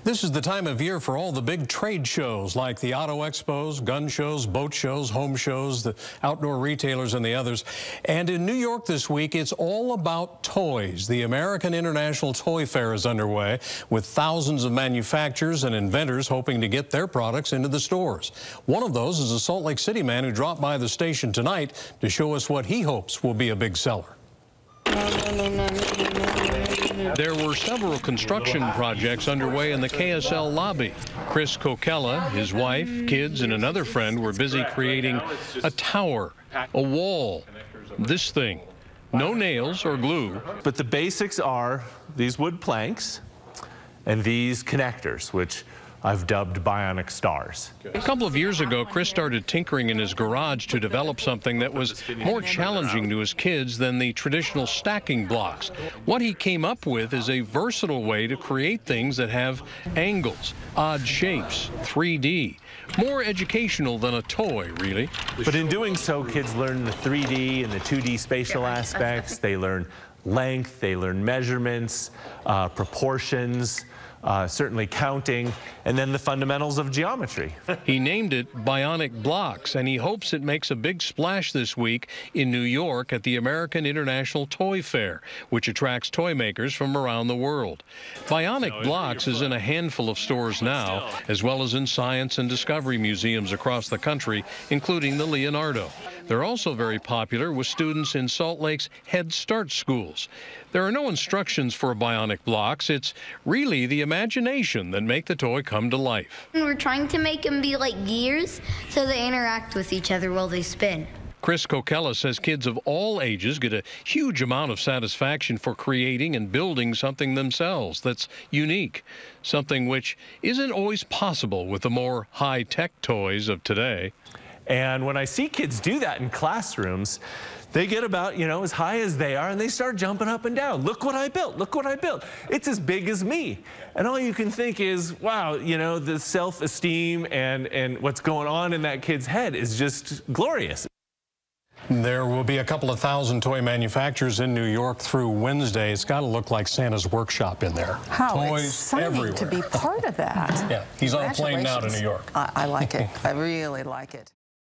This is the time of year for all the big trade shows like the auto expos, gun shows, boat shows, home shows, the outdoor retailers and the others. And in New York this week, it's all about toys. The American International Toy Fair is underway with thousands of manufacturers and inventors hoping to get their products into the stores. One of those is a Salt Lake City man who dropped by the station tonight to show us what he hopes will be a big seller. There were several construction projects underway in the KSL lobby. Chris Kokella, his wife, kids, and another friend were busy creating a tower, a wall, this thing. No nails or glue. But the basics are these wood planks and these connectors, which I've dubbed bionic stars. A couple of years ago, Chris started tinkering in his garage to develop something that was more challenging to his kids than the traditional stacking blocks. What he came up with is a versatile way to create things that have angles, odd shapes, 3D. More educational than a toy, really. But in doing so, kids learn the 3D and the 2D spatial aspects. They learn length, they learn measurements, proportions, certainly counting, and then the fundamentals of geometry. He named it BionicBlox, and he hopes it makes a big splash this week in New York at the American International Toy Fair, which attracts toy makers from around the world. BionicBlox is in a handful of stores now, as well as in science and discovery museums across the country, including the Leonardo. They're also very popular with students in Salt Lake's Head Start schools. There are no instructions for BionicBlox. It's really the imagination that make the toy come to life. We're trying to make them be like gears so they interact with each other while they spin. Chris Kokella says kids of all ages get a huge amount of satisfaction for creating and building something themselves that's unique, something which isn't always possible with the more high-tech toys of today. And when I see kids do that in classrooms, they get about, as high as they are, and they start jumping up and down. Look what I built. Look what I built. It's as big as me. And all you can think is, wow, the self-esteem and what's going on in that kid's head is just glorious. There will be a couple of thousand toy manufacturers in New York through Wednesday. It's got to look like Santa's workshop in there. How toys exciting everywhere. To be part of that. Yeah, he's on a plane now to New York. I like it. I really like it.